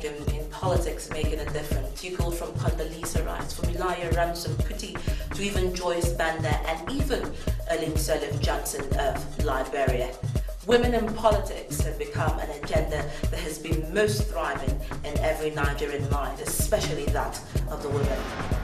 in politics making a difference. You go from Condoleezza Rice, from Elijah Ransom Kuti, to even Joyce Banda and even Ellen Sirleaf Johnson of Liberia. Women in politics have become an agenda that has been most thriving in every Nigerian mind, especially that of the women.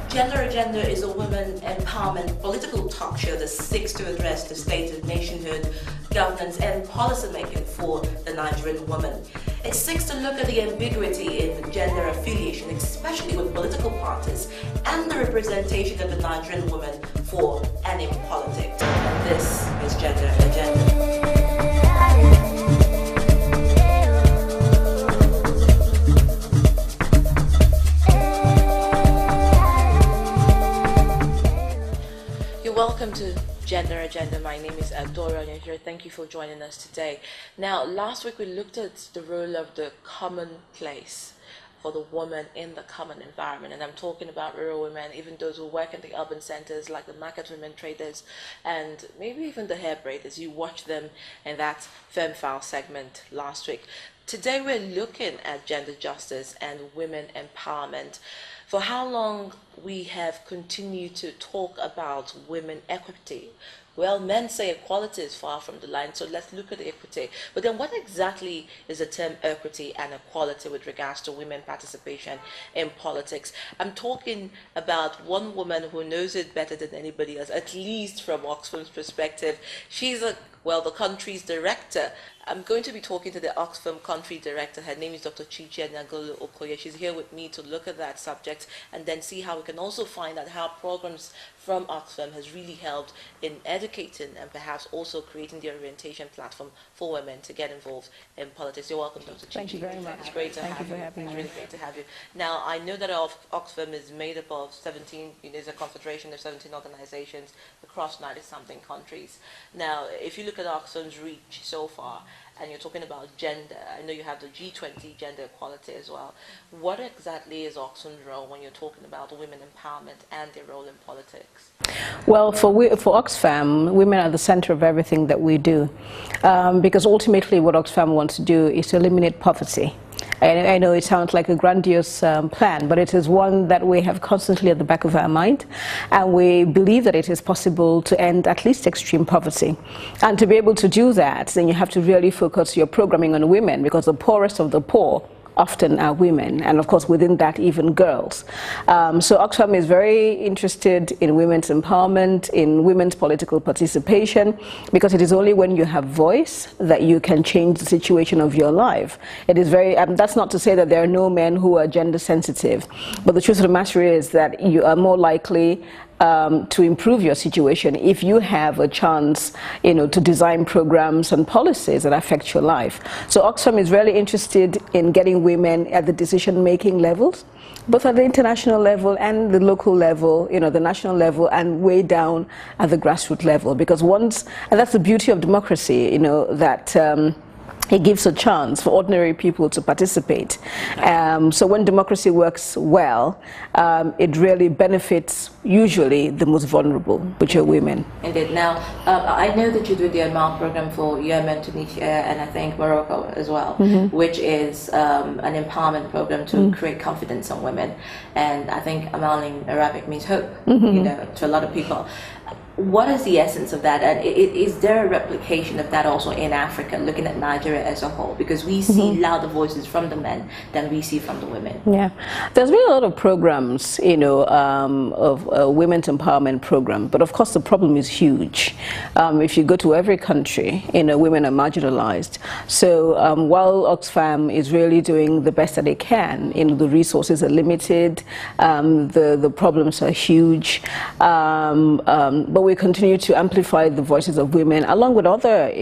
Gender Agenda is a women empowerment political talk show that seeks to address the state of nationhood, governance and policy making for the Nigerian woman. It seeks to look at the ambiguity in gender affiliation, especially with political parties, and the representation of the Nigerian woman for and in politics. And this is Gender Agenda. Welcome to Gender Agenda. My name is Adora Onyekere. Thank you for joining us today. Now, last week we looked at the role of the common place for the woman in the common environment, and I'm talking about rural women, even those who work in the urban centers like the market women traders and maybe even the hair braiders. You watched them in that Femme File segment last week. Today we're looking at gender justice and women empowerment. For how long we have continued to talk about women equity. Well, men say equality is far from the line, so let's look at equity. But then what exactly is the term equity and equality with regards to women participation in politics? I'm talking about one woman who knows it better than anybody else, at least from Oxfam's perspective. She's the country's director. I'm going to be talking to the Oxfam country director. Her name is Dr. Chichi Nagolo Okoye. She's here with me to look at that subject and then see how we can also find out how programs from Oxfam has really helped in educating and perhaps also creating the orientation platform for women to get involved in politics. You're welcome, Dr. Chichi. Thank you very much. It's great to have you. Thank you for having me. It's really great to have you. Now, I know that Oxfam is made up of 17, there's a confederation of 17 organizations across 90-something countries. Now, if you look at Oxfam's reach so far, and you're talking about gender, I know you have the G20 gender equality as well. What exactly is Oxfam's role when you're talking about women empowerment and their role in politics? Well, for Oxfam, women are the center of everything that we do, because ultimately what Oxfam wants to do is to eliminate poverty. I know it sounds like a grandiose plan, but it is one that we have constantly at the back of our mind, and we believe that it is possible to end at least extreme poverty. And to be able to do that, then you have to really focus your programming on women, because the poorest of the poor often are women, and of course within that even girls. So Oxfam is very interested in women's empowerment, in women's political participation, because it is only when you have voice that you can change the situation of your life. It is very, that's not to say that there are no men who are gender sensitive, but the truth of the matter is that you are more likely to improve your situation if you have a chance, to design programs and policies that affect your life. So Oxfam is really interested in getting women at the decision-making levels, both at the international level and the local level, the national level, and way down at the grassroots level. Because and that's the beauty of democracy, that it gives a chance for ordinary people to participate. So when democracy works well, it really benefits usually the most vulnerable, which are women. Indeed. Now, I know that you do the Amal program for Yemen, Tunisia, and I think Morocco as well, which is an empowerment program to create confidence in women. And I think Amal in Arabic means hope, to a lot of people. What is the essence of that, and is there a replication of that also in Africa, looking at Nigeria as a whole? Because we see louder voices from the men than we see from the women. Yeah, there's been a lot of programs, of women's empowerment program, but of course the problem is huge. If you go to every country, women are marginalized. So while Oxfam is really doing the best that it can, the resources are limited, the problems are huge, but we continue to amplify the voices of women along with other,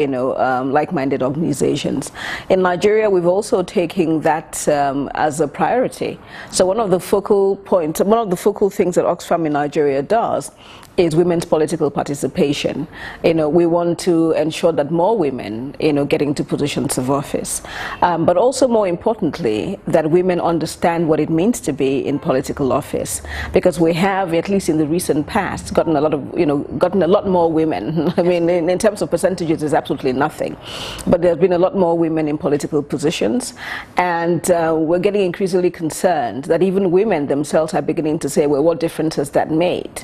like-minded organizations. In Nigeria, we've also taken that as a priority. So one of the focal things that Oxfam in Nigeria does is women's political participation. We want to ensure that more women, get into positions of office. But also more importantly, that women understand what it means to be in political office. Because we have, at least in the recent past, gotten a lot of, gotten a lot more women. I mean, in terms of percentages, it's absolutely nothing. But there's been a lot more women in political positions, and we're getting increasingly concerned that even women themselves are beginning to say, well, what difference has that made?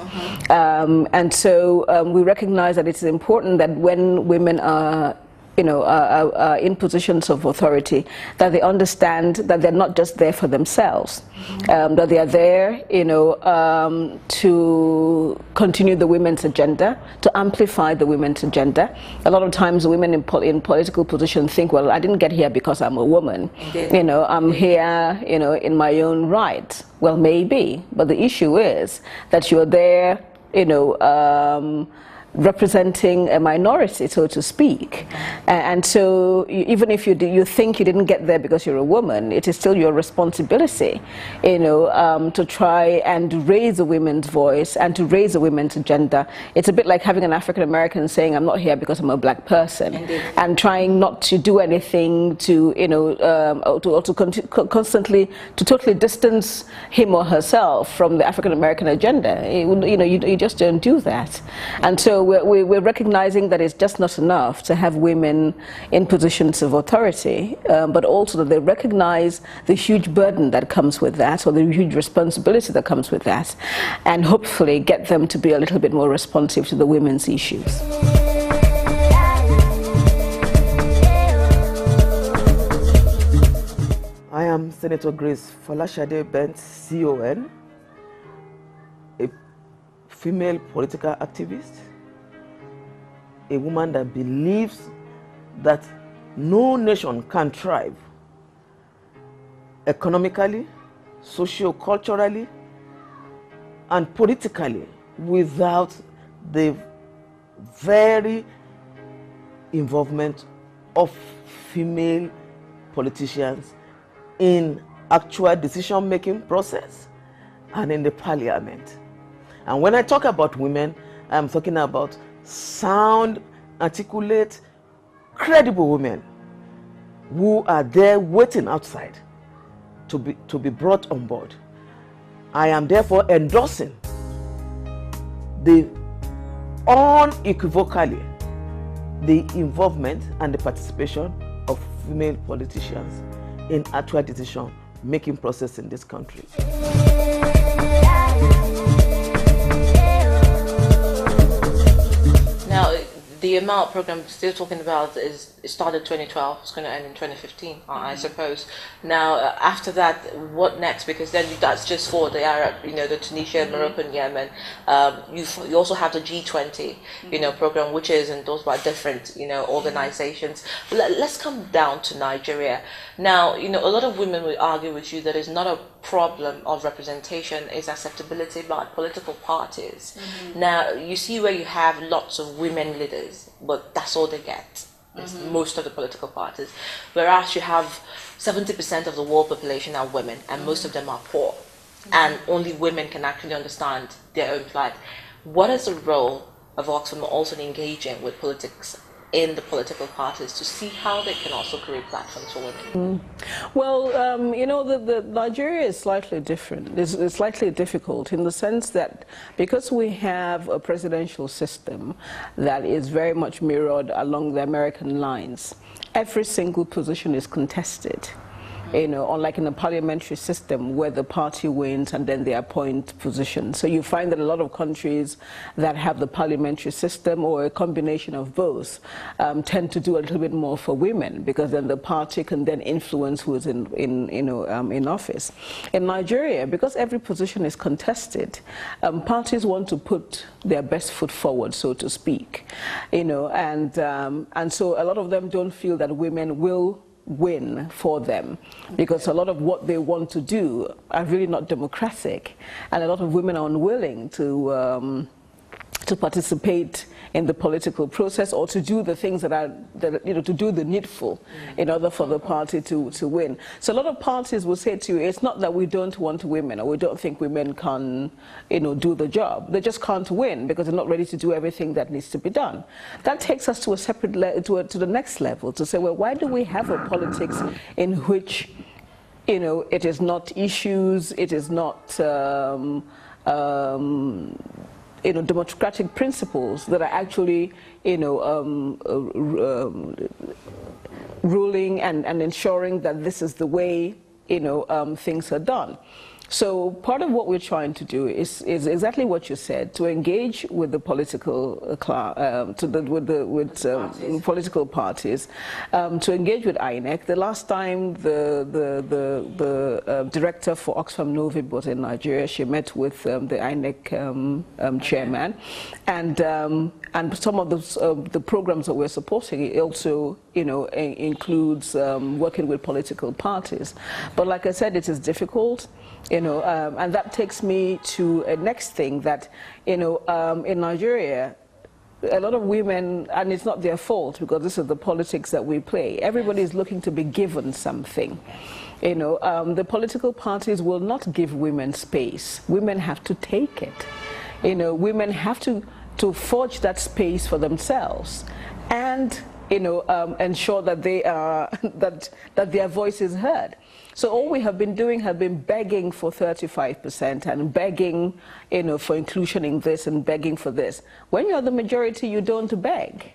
And so we recognize that it's important that when women are in positions of authority, that they understand that they're not just there for themselves, that they are there, to continue the women's agenda, to amplify the women's agenda. A lot of times women in political positions think, well, I didn't get here because I'm a woman. Indeed. I'm here, in my own right. Well, maybe, but the issue is that you're there, representing a minority, so to speak. And so even if you think you didn't get there because you're a woman, it is still your responsibility, to try and raise a women's voice and to raise a women's agenda. It's a bit like having an African American saying, I'm not here because I'm a black person. Indeed. And trying not to do anything to, constantly, to totally distance him or herself from the African American agenda. You just don't do that. And so we're recognizing that it's just not enough to have women in positions of authority, but also that they recognize the huge burden that comes with that, or the huge responsibility that comes with that, and hopefully get them to be a little bit more responsive to the women's issues. I am Senator Grace Folashade Bent, CON, a female political activist, a woman that believes that no nation can thrive economically, socio-culturally, and politically without the very involvement of female politicians in actual decision-making process and in the parliament. And when I talk about women, I'm talking about sound, articulate, credible women who are there waiting outside to be brought on board. I am therefore endorsing the unequivocally the involvement and the participation of female politicians in actual decision-making process in this country. Now, the amount program still talking about is it started 2012. It's going to end in 2015, I suppose. Now, after that, what next? Because then that's just for the Arab, the Tunisia, Morocco, and Yemen. You also have the G20, program, which is endorsed by different, organizations. Let's come down to Nigeria. Now, a lot of women will argue with you that it's not a problem of representation, it's acceptability by political parties. Now, you see where you have lots of women leaders, but that's all they get. Most of the political parties, whereas you have 70% of the world population are women, and most of them are poor, and only women can actually understand their own plight. What is the role of Oxfam also engaging with politics in the political parties to see how they can also create platforms for women? Well, the Nigeria is slightly different. It's slightly difficult in the sense that because we have a presidential system that is very much mirrored along the American lines, every single position is contested. Unlike in a parliamentary system where the party wins and then they appoint positions. So you find that a lot of countries that have the parliamentary system or a combination of both tend to do a little bit more for women, because then the party can then influence who is in office. In Nigeria, because every position is contested, parties want to put their best foot forward, so to speak. And so a lot of them don't feel that women will win for them, because a lot of what they want to do are really not democratic, and a lot of women are unwilling to participate in the political process or to do the things to do the needful in order for the party to win. So a lot of parties will say to you, it's not that we don't want women or we don't think women can do the job. They just can't win because they're not ready to do everything that needs to be done. That takes us to a separate to the next level, to say, well, why do we have a politics in which it is not issues, it is not democratic principles that are actually, ruling and ensuring that this is the way, things are done. So part of what we're trying to do is exactly what you said, to engage with the political political parties, to engage with INEC. The last time the director for Oxfam Novib was in Nigeria, she met with the INEC chairman, and some of the programs that we're supporting, it also includes working with political parties. But like I said, it is difficult. And that takes me to a next thing that, in Nigeria, a lot of women, and it's not their fault because this is the politics that we play. Everybody is looking to be given something. The political parties will not give women space. Women have to take it. Women have to forge that space for themselves and, ensure that they are that their voice is heard. So all we have been doing have been begging for 35% and begging, for inclusion in this and begging for this. When you're the majority, you don't beg,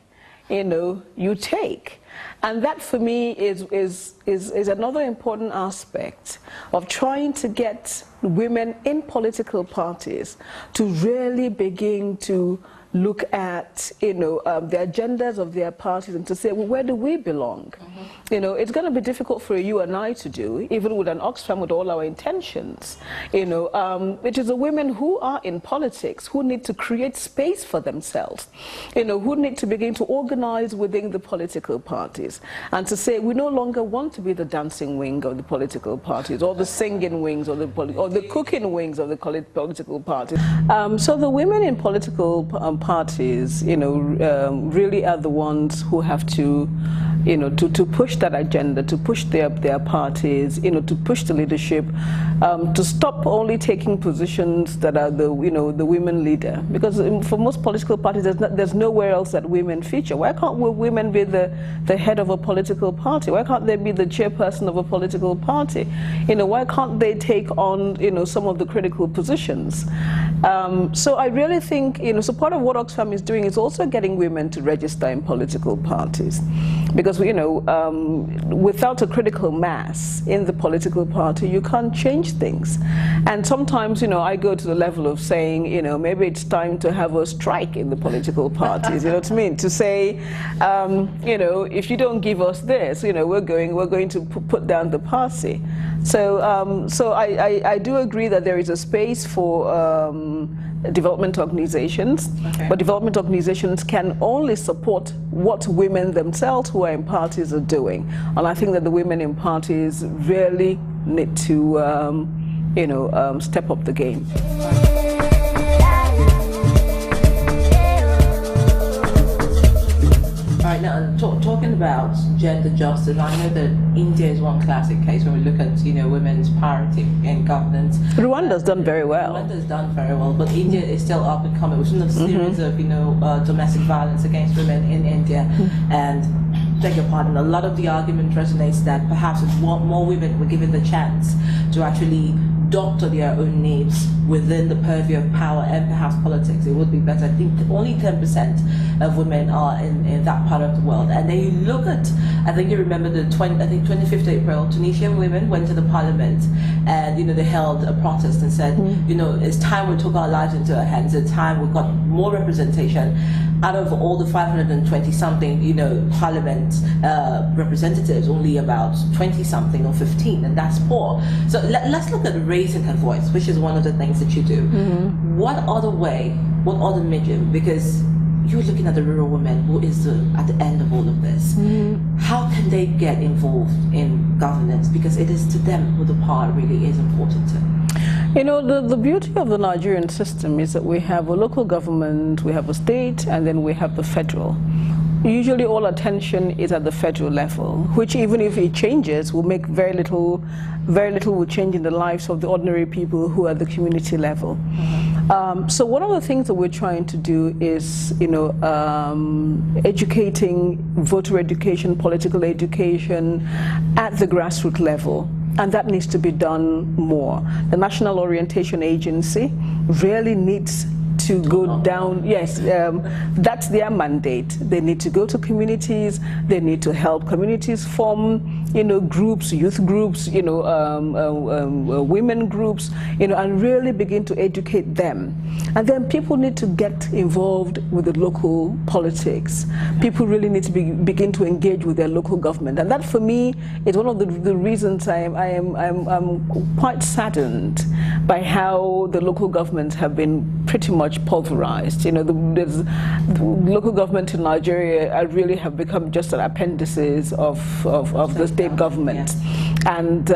you take. And that for me is another important aspect of trying to get women in political parties to really begin to look at, the agendas of their parties and to say, well, where do we belong? It's going to be difficult for you and I to do, even with an Oxfam with all our intentions. It is the women who are in politics who need to create space for themselves, who need to begin to organize within the political parties and to say, we no longer want to be the dancing wing of the political parties or the singing wings or the cooking wings of the political parties. So the women in political parties, really are the ones who have to, to push that agenda, to push their parties, to push the leadership, to stop only taking positions that are the women leader. Because for most political parties, there's nowhere else that women feature. Why can't women be the head of a political party? Why can't they be the chairperson of a political party? Why can't they take on some of the critical positions? So I really think so part of what Oxfam is doing is also getting women to register in political parties, because without a critical mass in the political party, you can't change things. And sometimes I go to the level of saying maybe it's time to have a strike in the political parties. You know what I mean? To say if you don't give us this, we're going to put down the party. So I do agree that there is a space for development organizations, but development organizations can only support what women themselves who are in parties are doing. And I think that the women in parties really need to step up the game. All right, now talking about gender justice, I know that India is one classic case when we look at women's parity in governance. Rwanda's done very well. Rwanda's done very well, but India is still up and coming. We've seen a series of domestic violence against women in India, and beg your pardon, a lot of the argument resonates that perhaps if more women were given the chance to actually doctor their own needs within the purview of power and perhaps politics, it would be better. I think only 10% of women are in that part of the world. And then you look at, I think you remember the 25th April, Tunisian women went to the parliament and they held a protest and said, it's time we took our lives into our hands. It's time we got more representation. Out of all the 520 something, parliament representatives, only about 20 something or 15, and that's poor. So let's look at raising her voice, which is one of the things that you do. What other way, what other medium? Because you're looking at the rural woman who is at the end of all of this. How can they get involved in governance? Because it is to them who the power really is important to. The beauty of the Nigerian system is that we have a local government, we have a state, and then we have the federal. Usually all attention is at the federal level, which even if it changes will make very little will change in the lives of the ordinary people who are at the community level. So one of the things that we're trying to do is, educating, voter education, political education at the grassroots level. And that needs to be done more. The National Orientation Agency really needs to go down. Yes, that's their mandate. They need to go to communities. They need to help communities form, groups, youth groups, women groups, and really begin to educate them. And then people need to get involved with the local politics. People really need to begin to engage with their local government. And that, for me, is one of the reasons I'm quite saddened by how the local governments have been pretty much pulverized. The local government in Nigeria really have become just an appendices of the state government. Yes. And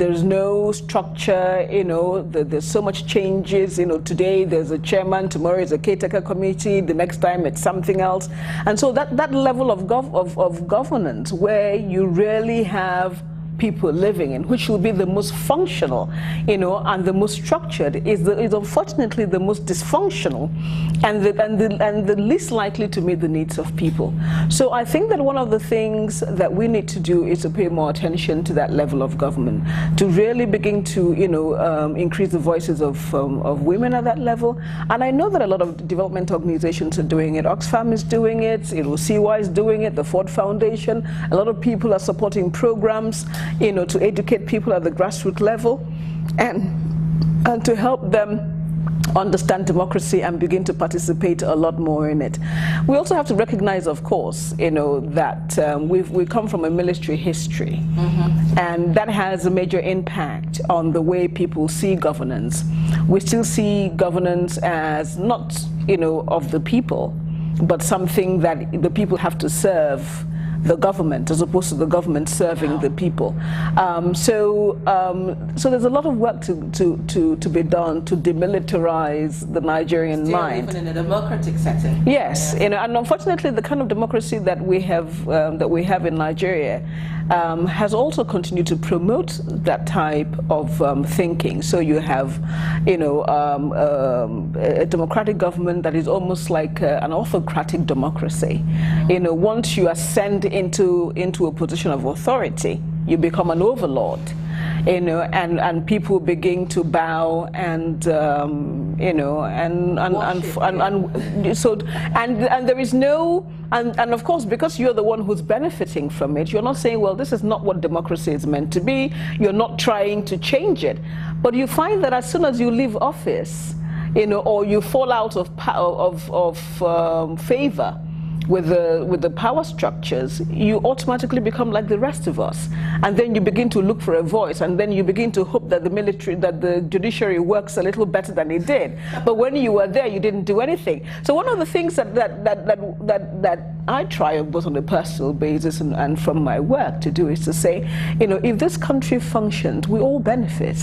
there's no structure, there's so much changes. Today there's a chairman, tomorrow is a caretaker committee, the next time it's something else. And so that level of governance where you really have people living in, which will be the most functional, and the most structured, is unfortunately the most dysfunctional, and the least likely to meet the needs of people. So I think that one of the things that we need to do is to pay more attention to that level of government, to really begin to increase the voices of women at that level. And I know that a lot of development organizations are doing it. Oxfam is doing it, CY is doing it, the Ford Foundation. A lot of people are supporting programs, to educate people at the grassroots level and to help them understand democracy and begin to participate a lot more in it. We also have to recognize, of course, that we come from a military history, and that has a major impact on the way people see governance. We still see governance as not, of the people, but something that the people have to serve the government, as opposed to the government serving the people. So there's a lot of work to be done to demilitarize the Nigerian mind. Even in a democratic setting. Yes, and unfortunately, the kind of democracy that we have in Nigeria has also continued to promote that type of thinking. So you have, a democratic government that is almost like an autocratic democracy. Once you ascend into a position of authority, you become an overlord, and people begin to bow and there is no, and of course, because you're the one who's benefiting from it, you're not saying, well, this is not what democracy is meant to be. You're not trying to change it, but you find that as soon as you leave office, or you fall out of favor with the power structures, you automatically become like the rest of us, and then you begin to look for a voice, and then you begin to hope that the judiciary works a little better than it did. But when you were there, you didn't do anything. So one of the things that I try, both on a personal basis and from my work, to do is to say, if this country functions, we all benefit.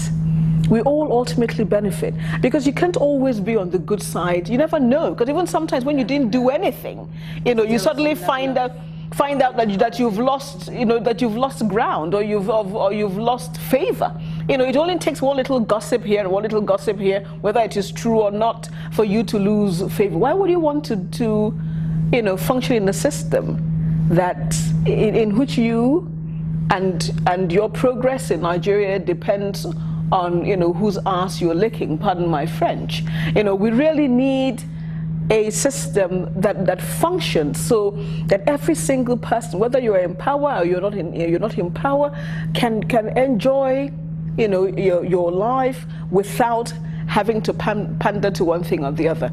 We all ultimately benefit, because you can't always be on the good side. You never know, because even sometimes when you didn't do anything, you suddenly find out that you've lost, that you've lost ground, or you've lost favor. It only takes one little gossip here and one little gossip here, whether it is true or not, for you to lose favor. Why would you want to function in a system that in which you and your progress in Nigeria depends on whose ass you're licking, pardon my French. We really need a system that functions so that every single person, whether you're in power or you're not in power, can enjoy your life without having to pander to one thing or the other.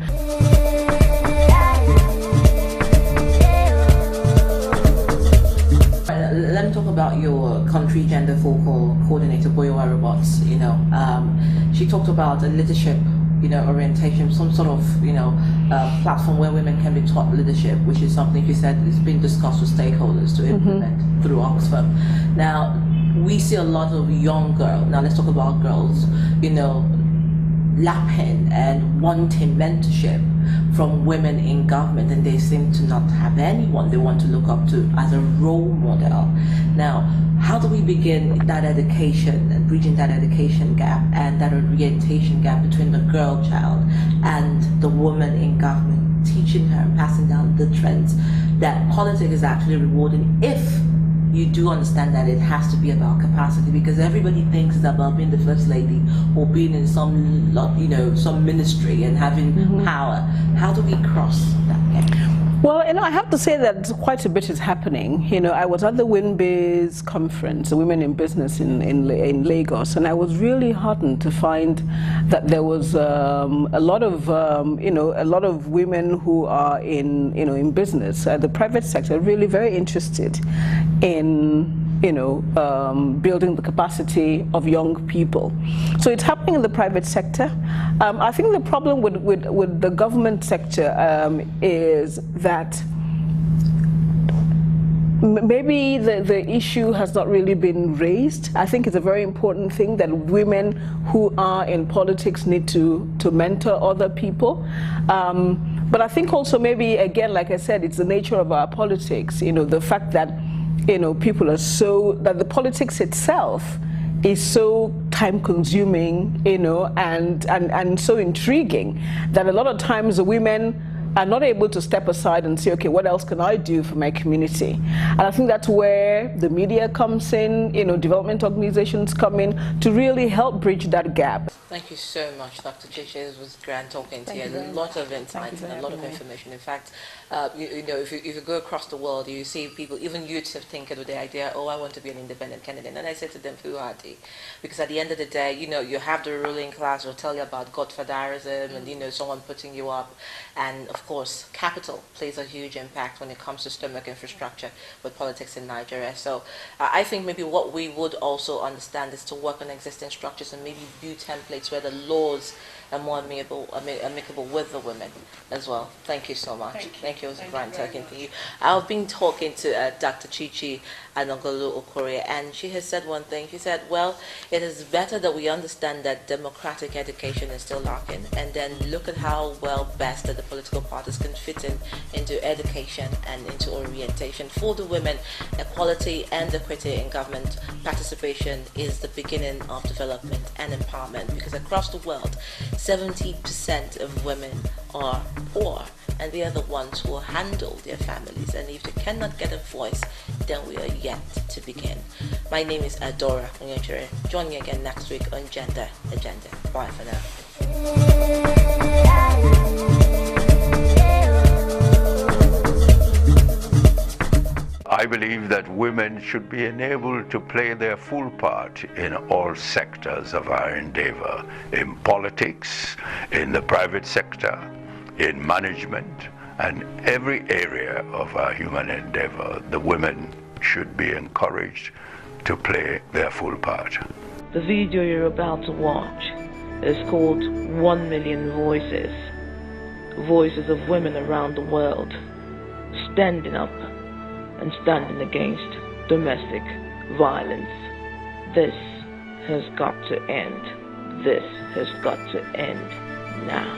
Let me talk about your country gender focal coordinator, Boyowa Robots. She talked about a leadership, orientation, some sort of, platform where women can be taught leadership, which is something she said is being discussed with stakeholders to implement through Oxfam. Now, we see a lot of young girls. Now, let's talk about girls, lapping and wanting mentorship from women in government, and they seem to not have anyone they want to look up to as a role model. Now, how do we begin that education and bridging that education gap and that orientation gap between the girl child and the woman in government, teaching her and passing down the trends that politics is actually rewarding if you do understand that it has to be about capacity, because everybody thinks it's about being the first lady or being in some, some ministry and having power. How do we cross that gap? Well, I have to say that quite a bit is happening. I was at the WinBiz conference, the Women in Business in Lagos, and I was really heartened to find that there was a lot of women who are in business, the private sector, really very interested in building the capacity of young people. So it's happening in the private sector. I think the problem with the government sector is that maybe the issue has not really been raised. I think it's a very important thing that women who are in politics need to mentor other people. But I think also maybe, again, like I said, it's the nature of our politics, the fact that people are that the politics itself is so time-consuming, and so intriguing that a lot of times the women are not able to step aside and say, okay, what else can I do for my community? And I think that's where the media comes in, development organizations come in to really help bridge that gap. Thank you so much, Dr. Chichi. It was grand talking to you. A lot of insights and a lot of information. In fact, if you go across the world, you see people, even youths have tinkered with the idea, oh, I want to be an independent candidate. And I say to them, who are they? Because at the end of the day, you have the ruling class will tell you about godfatherism and, someone putting you up. And of course, capital plays a huge impact when it comes to stomach infrastructure with politics in Nigeria. So I think maybe what we would also understand is to work on existing structures and maybe build templates where the laws are more amicable with the women as well. Thank you so much. Thank you. It was grand talking to you. I've been talking to Dr. Chichi Anogolu Okorie, and she has said one thing. She said, well, it is better that we understand that democratic education is still lacking, and then look at how well best that the political parties can fit into education and into orientation. For the women, equality and equity in government participation is the beginning of development and empowerment, because across the world, 70% of women are poor, and they are the ones who will handle their families. And if they cannot get a voice, then we are yet to begin. My name is Adora Onyechere. Join me again next week on Gender Agenda. Bye for now. I believe that women should be enabled to play their full part in all sectors of our endeavor, in politics, in the private sector, in management, and every area of our human endeavor. The women should be encouraged to play their full part. The video you're about to watch is called 1 Million Voices. Voices of women around the world standing up and standing against domestic violence. This has got to end. This has got to end now.